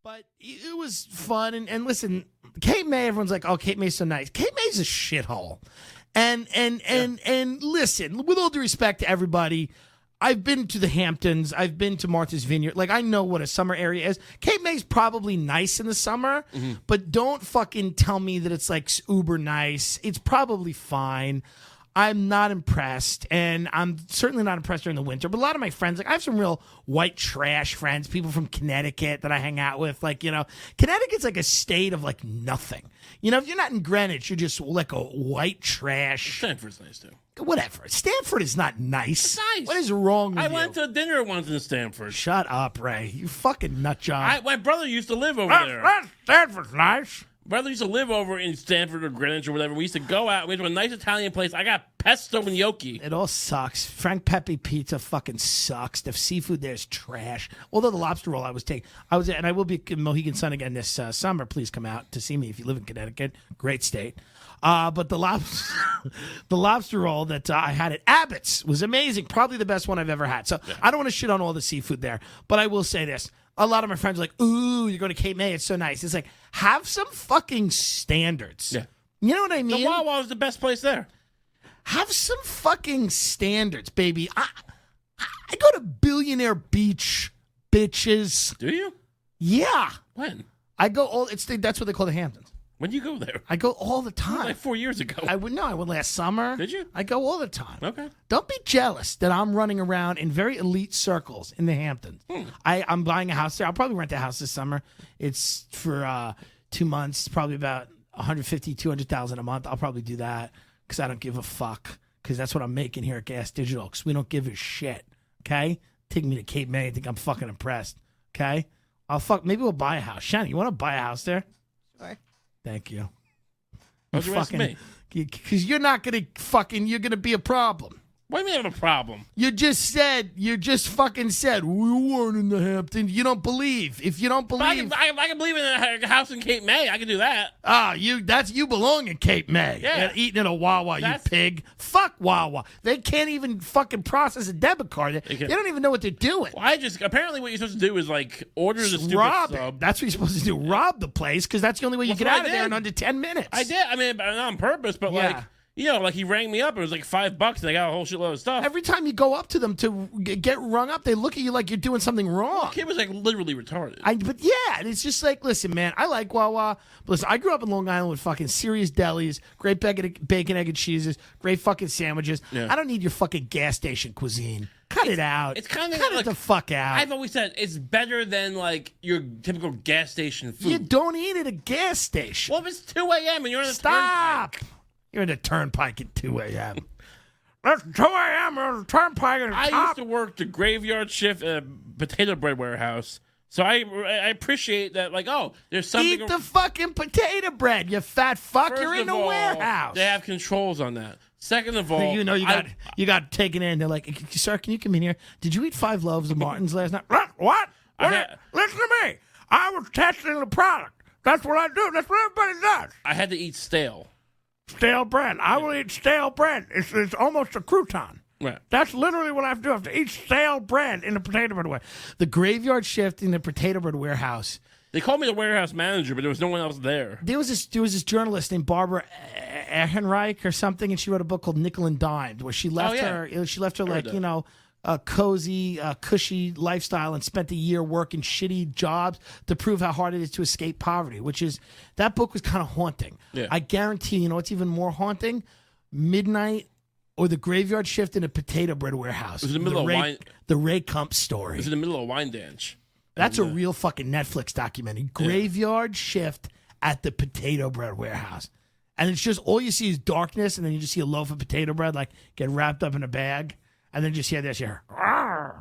But it was fun. And listen, Cape May, everyone's like, oh, Cape May's so nice. Cape May's a shithole. And listen, with all due respect to everybody, I've been to the Hamptons. I've been to Martha's Vineyard. Like, I know what a summer area is. Cape May's probably nice in the summer, but don't fucking tell me that it's like uber nice. It's probably fine. I'm not impressed, and I'm certainly not impressed during the winter. But a lot of my friends, like I have some real white trash friends, people from Connecticut that I hang out with. Like, you know, Connecticut's like a state of like nothing. You know, if you're not in Greenwich, you're just like a white trash. Stanford's nice too. Whatever. Stanford is not nice. It's nice. What is wrong with you? I went to dinner once in Stanford. Shut up, Ray. You fucking nut job. My brother used to live over there. Stanford's nice. Brother used to live over in Stanford or Greenwich or whatever. We used to go out. We went to a nice Italian place. I got pesto and gnocchi. It all sucks. Frank Pepe pizza fucking sucks. The seafood there is trash. Although the lobster roll I will be in Mohegan Sun again this summer. Please come out to see me if you live in Connecticut. Great state. But the lobster roll that I had at Abbott's was amazing. Probably the best one I've ever had. So I don't want to shit on all the seafood there, but I will say this. A lot of my friends are like, ooh, you're going to Cape May. It's so nice. It's like, have some fucking standards. Yeah. You know what I mean? The Wawa is the best place there. Have some fucking standards, baby. I go to Billionaire Beach, bitches. Do you? Yeah. When? I go that's what they call the Hamptons. When do you go there? I go all the time. Like 4 years ago. I went last summer. Did you? I go all the time. Okay. Don't be jealous that I'm running around in very elite circles in the Hamptons. I'm buying a house there. I'll probably rent a house this summer. It's for 2 months. It's probably about $150,000, $200,000 a month. I'll probably do that because I don't give a fuck. Because that's what I'm making here at GaS Digital. Because we don't give a shit. Okay? Take me to Cape May. I think I'm fucking impressed. Okay? Maybe we'll buy a house. Shannon, you want to buy a house there? Sure. Thank you. Why'd you ask me? Because you're not going to you're going to be a problem. Why do you have a problem? You just fucking said, we weren't in the Hamptons. You don't believe. If you don't believe. I can believe in a house in Cape May. I can do that. You belong in Cape May. Yeah. Eating at a Wawa, you pig. Fuck Wawa. They can't even fucking process a debit card. They don't even know what they're doing. Well, apparently what you're supposed to do is like order the stupid rob sub. it. That's what you're supposed to do. Rob the place because that's the only way you get out of there in under 10 minutes. I did. I mean, not on purpose, but like he rang me up. It was like $5 and I got a whole shitload of stuff. Every time you go up to them to get rung up, they look at you like you're doing something wrong. The kid was like literally retarded. But and it's just like, listen, man, I like Wawa. But listen, I grew up in Long Island with fucking serious delis, great bacon, egg, and cheeses, great fucking sandwiches. Yeah. I don't need your fucking gas station cuisine. Cut it out. It's kind of cut it the fuck out. I've always said it's better than like your typical gas station food. You don't eat at a gas station. Well, if it's 2 a.m. and you're on the turnpike. You're in the turnpike at 2 a.m. That's 2 a.m. on the turnpike. I used to work the graveyard shift at a potato bread warehouse. So I appreciate that, like, there's something. Eat the fucking potato bread, you fat fuck. First You're in the warehouse. They have controls on that. Second of all, you got taken in. They're like, sir, can you come in here? Did you eat 5 loaves of Martin's last night? What? Listen to me. I was testing the product. That's what I do. That's what everybody does. I had to eat stale bread. I will eat stale bread. It's almost a crouton. Right. That's literally what I have to do. I have to eat stale bread in the potato bread warehouse. The graveyard shift in the potato bread warehouse. They called me the warehouse manager, but there was no one else there. There was this journalist named Barbara Ehrenreich or something, and she wrote a book called Nickel and Dimed, where she left her like, a cozy, cushy lifestyle and spent a year working shitty jobs to prove how hard it is to escape poverty, that book was kind of haunting. Yeah. I guarantee, you know what's even more haunting? Midnight or the graveyard shift in a potato bread warehouse. It was in the middle of the Ray Kump story. It was in the middle of a wine dance. That's a real fucking Netflix documentary. Graveyard shift at the potato bread warehouse. And it's just, all you see is darkness, and then you just see a loaf of potato bread, like, get wrapped up in a bag. And then just hear this here. I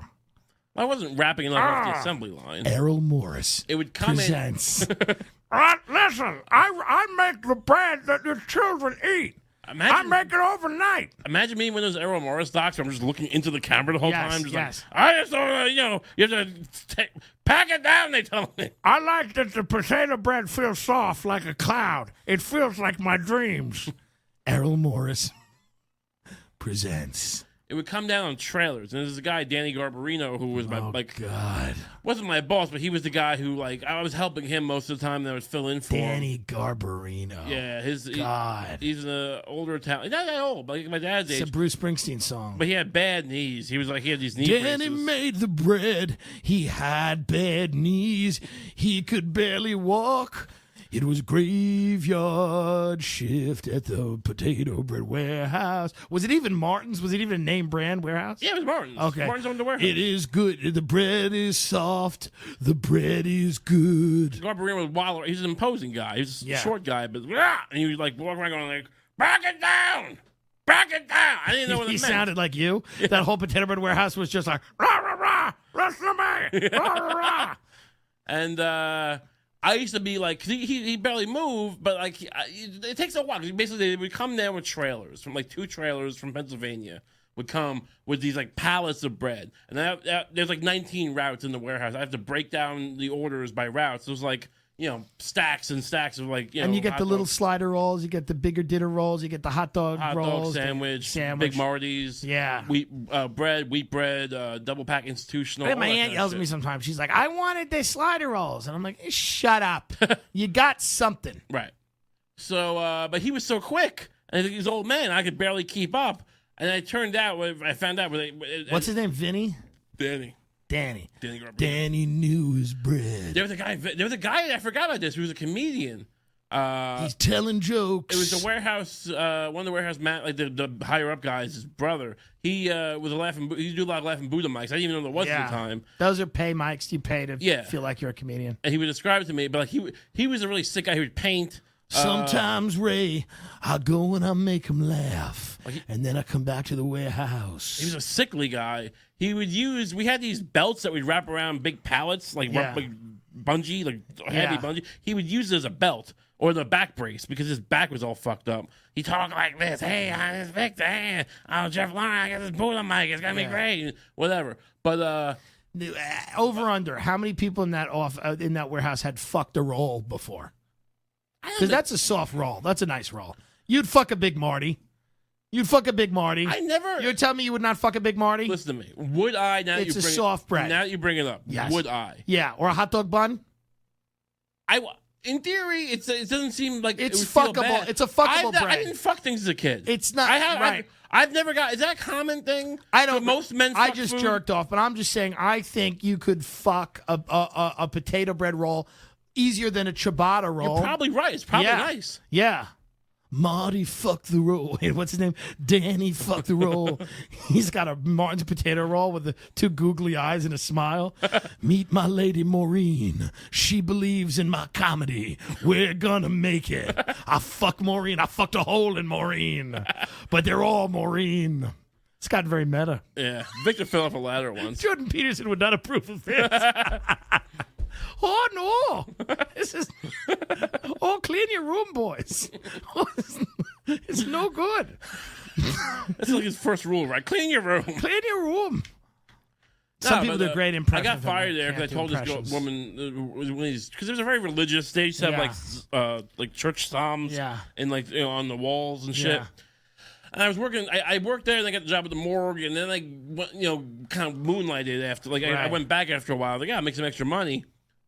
wasn't wrapping it off the assembly line. Errol Morris. It would come presents. Listen, I make the bread that your children eat. I make it overnight. Imagine me when those Errol Morris docs. I'm just looking into the camera the whole time. Yes. Like, I just don't, you have to pack it down. They tell me. I like that the potato bread feels soft like a cloud. It feels like my dreams. Errol Morris presents. it would come down on trailers. And there's a guy, Danny Garbarino, who was God, wasn't my boss, but he was the guy who, like, I was helping him most of the time that I was filling in for him. Danny Garbarino. Yeah, God. He's an older Italian. Not that old, but like my dad's age. It's a Bruce Springsteen song. But he had bad knees. He had these knee Danny braces. made the bread. He had bad knees. He could barely walk. It was graveyard shift at the potato bread warehouse. Was it even Martin's? Was it even a name brand warehouse? Yeah, it was Martin's. Okay. Martin's owned the warehouse. It is good. The bread is soft. The bread is good. Garbarino was wild. He's an imposing guy. He's a Yeah. short guy, but and he was like walking around going like, back it down. Back it down. I didn't know what it He meant. sounded like you. Yeah. That whole potato bread warehouse was just like, rah, rah, rah, wrestle me, rah, rah, rah. And I used to be like, 'cause he barely moved, but like it takes a while. 'Cause basically, they would come down with trailers from like 2 trailers from Pennsylvania would come with these like pallets of bread, and there's like 19 routes in the warehouse. I have to break down the orders by routes. It was like stacks and stacks of like and you get the little slider rolls, you get the bigger dinner rolls, you get the hot dog rolls, sandwich, Big Marty's, wheat bread, double pack institutional. My aunt yells at me sometimes. She's like, "I wanted the slider rolls," and I'm like, "Shut up! You got something." Right. So, but he was so quick, and he's an old man. I could barely keep up, and I found out. What's his name? Vinny. Danny. Danny knew his bread. There was a guy I forgot about this. Who was a comedian. He's telling jokes. It was the warehouse. One of the warehouse like the higher up guys. His brother. He was a laughing. He do a lot of laughing Buddha mics. I didn't even know there was at the time. Those are pay mics. You pay to feel like you're a comedian. And he would describe it to me, but like he was a really sick guy. He would paint. Sometimes, Ray, I go and I make him laugh, and then I come back to the warehouse. He was a sickly guy. He would use. We had these belts that we'd wrap around big pallets, like bungee, like heavy bungee. He would use it as a belt or the back brace because his back was all fucked up. He talked like this. Hey, this is Victor. Hey, I'm Jeff Lauren. I got this Buddha mic. It's gonna be great. Whatever. But over under, how many people in that warehouse had fucked a roll before? Because that's a soft roll. That's a nice roll. You'd fuck a Big Marty. I never. You're telling me you would not fuck a Big Marty? Listen to me. Would I? It's a soft bread. Now that you bring it up. Yes. Would I? Yeah, or a hot dog bun. In theory, it doesn't seem like it's it would fuckable. Feel bad. It's a fuckable bread. I didn't fuck things as a kid. It's not. I've never got. Is that a common thing? I don't. Most men. I just food? jerked off, but I'm just saying. I think you could fuck a potato bread roll easier than a ciabatta roll. You're probably right. It's probably nice. Yeah. Marty fucked the roll. Wait, what's his name? Danny fucked the roll. He's got a Martin's potato roll with the 2 googly eyes and a smile. Meet my lady Maureen. She believes in my comedy. We're gonna make it. I fuck Maureen. I fucked a hole in Maureen. But they're all Maureen. It's gotten very meta. Yeah. Victor fell off a ladder once. Jordan Peterson would not approve of this. Oh, no. This is... Oh, clean your room, boys. It's no good. That's like his first rule, right? Clean your room. Clean your room. Some people do great impressions. I got fired there because I told this woman, because it was a very religious. They used to have like church psalms and like on the walls and shit. And I was working. I worked there, and I got the job at the morgue, and then I kind of moonlighted after. Like I went back after a while. Like, I make some extra money.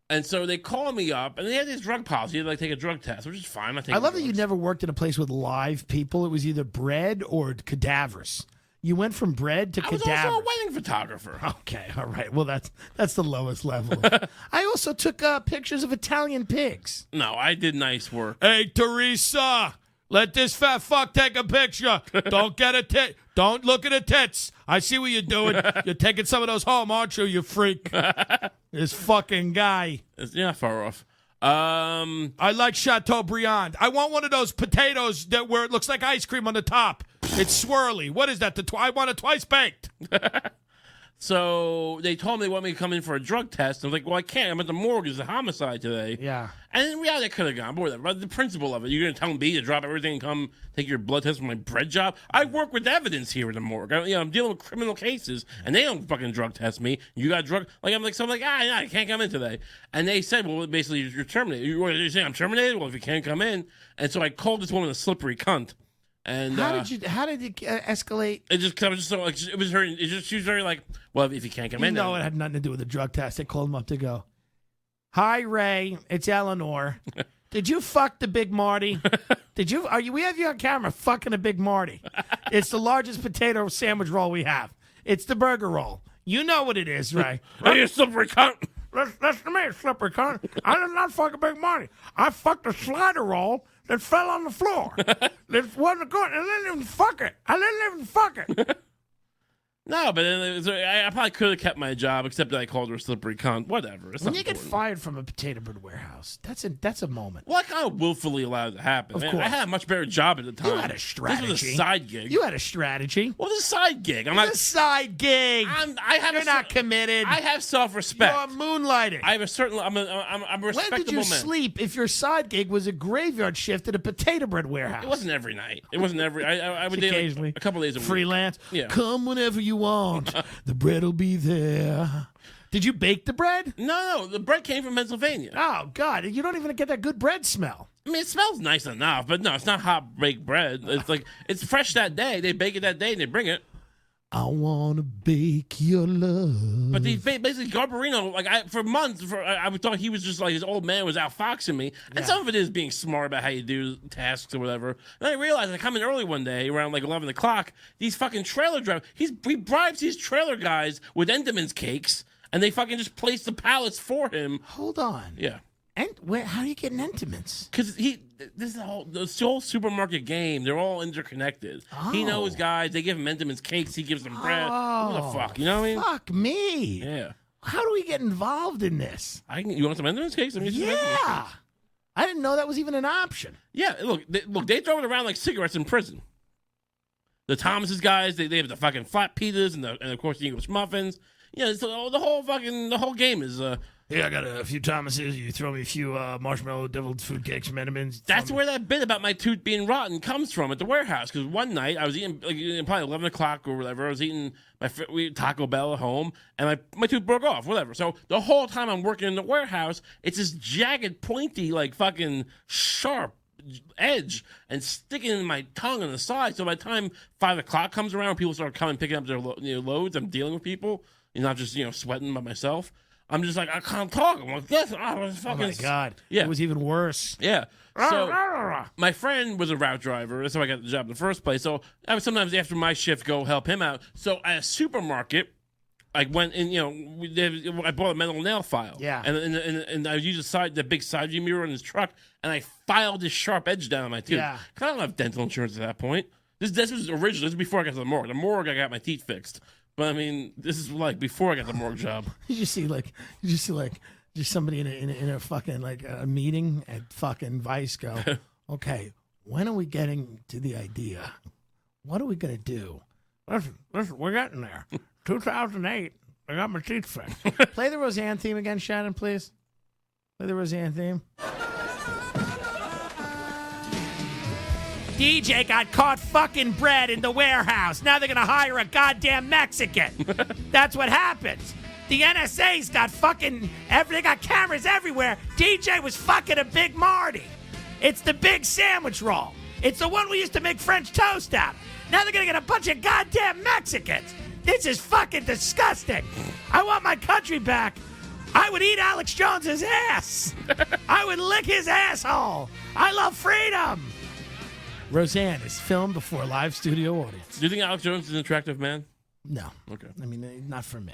And so they called me up, and they had this drug policy. They'd like take a drug test, which is fine. I love that you never worked in a place with live people. It was either bread or cadavers. You went from bread to cadavers. I was also a wedding photographer. Okay, all right. Well, that's the lowest level. I also took pictures of Italian pigs. No, I did nice work. Hey, Teresa, let this fat fuck take a picture. Don't get a tit. Don't look at the tits. I see what you're doing. You're taking some of those home, aren't you, you freak? This fucking guy. You're not far off. I like Chateaubriand. I want one of those potatoes where it looks like ice cream on the top. It's swirly. What is that? I want it twice baked. So they told me they want me to come in for a drug test. I was like, well, I can't. I'm at the morgue. There's a homicide today. Yeah. And in reality, I could have gone. But whatever. But the principle of it, you're going to tell me to drop everything and come take your blood test for my bread job? I work with evidence here in the morgue. I'm dealing with criminal cases, and they don't fucking drug test me. You got drug... I'm like, I can't come in today. And they said, well, basically, you're terminated. You're saying I'm terminated? Well, if you can't come in. And so I called this woman a slippery cunt. And how did it escalate? It just I was just so like it was her. She was very like, well, if you can't come in, it had nothing to do with the drug test. They called him up to go. Hi, Ray. It's Eleanor. Did you fuck the Big Marty? Did you? We have you on camera fucking a Big Marty. It's the largest potato sandwich roll we have. It's the burger roll. You know what it is, Ray. Hey, you slippery cunt. Listen to me, slippery cunt. I did not fuck a Big Marty. I fucked a slider roll that fell on the floor. That wasn't good. I didn't even fuck it. No, but I probably could have kept my job, except that I called her a slippery cunt. Whatever. When you get fired from a potato bread warehouse, that's a moment. Well, I kind of willfully allowed it to happen. Of course. I had a much better job at the time. You had a strategy. This was a side gig. You had a strategy. Well, this is a side gig. I'm not a side gig. You're not committed. I have self-respect. You're moonlighting. I have a certain. I'm a respectable man. When did you sleep if your side gig was a graveyard shift at a potato bread warehouse? It wasn't every night. It wasn't every. I would occasionally a couple days a week. Freelance. Yeah. Come whenever you want. The bread will be there. Did you bake the bread? No. The bread came from Pennsylvania. Oh, God. You don't even get that good bread smell. I mean, it smells nice enough, but no, it's not hot baked bread. It's like, it's fresh that day. They bake it that day and they bring it. I want to bake your love. But basically, Garbarino, like, for months, I thought he was just like, his old man was outfoxing me. And some of it is being smart about how you do tasks or whatever. And I realized, I come in early one day, around like 11 o'clock, these fucking trailer drivers, he bribes these trailer guys with Entenmann's cakes, and they fucking just place the pallets for him. Hold on. Yeah. And how do you get an Entenmann's? Because this whole supermarket game, they're all interconnected. Oh. He knows guys. They give him Entenmann's cakes. He gives them bread. Oh. Who the fuck? You know what I mean? Fuck me. Yeah. How do we get involved in this? You want some Entenmann's cakes? Yeah. I didn't know that was even an option. Yeah. Look, they throw it around like cigarettes in prison. The Thomas's guys, they have the fucking flat pizzas and of course the English muffins. Yeah, the whole game is. Yeah, I got a few Thomases. You throw me a few marshmallow deviled food cakes from Entenmann's. That's where that bit about my tooth being rotten comes from at the warehouse. Because one night I was eating, like, probably 11 o'clock or whatever. I was eating we Taco Bell at home, and my tooth broke off. Whatever. So the whole time I'm working in the warehouse, it's this jagged, pointy, like fucking sharp edge and sticking in my tongue on the side. So by the time 5 o'clock comes around, people start coming picking up their loads. I'm dealing with people, not just sweating by myself. I'm just like, I can't talk. I'm like, this. Oh my God. Yeah. It was even worse. Yeah. So my friend was a route driver. That's how I got the job in the first place. So I would sometimes after my shift go help him out. So at a supermarket, I went and, I bought a metal nail file. Yeah. And I used the big side view mirror in his truck, and I filed this sharp edge down on my tooth. Yeah. Because I don't have dental insurance at that point. This was original. This was before I got to the morgue. The morgue, I got my teeth fixed. But I mean, this is like before I got the morgue job. You just see just somebody in a fucking like a meeting at fucking Vice go, okay, when are we getting to the idea? What are we gonna do? Listen, we're getting there. 2008, I got my teeth fixed. Play the Roseanne theme again, Shannon, please. Play the Roseanne theme. DJ got caught fucking bread in the warehouse. Now they're going to hire a goddamn Mexican. That's what happens. The NSA's got they got cameras everywhere. DJ was fucking a Big Marty. It's the big sandwich roll. It's the one we used to make French toast out. Now they're going to get a bunch of goddamn Mexicans. This is fucking disgusting. I want my country back. I would eat Alex Jones's ass. I would lick his asshole. I love freedom. Roseanne is filmed before a live studio audience. Do you think Alex Jones is an attractive man? No. Okay. I mean, not for me.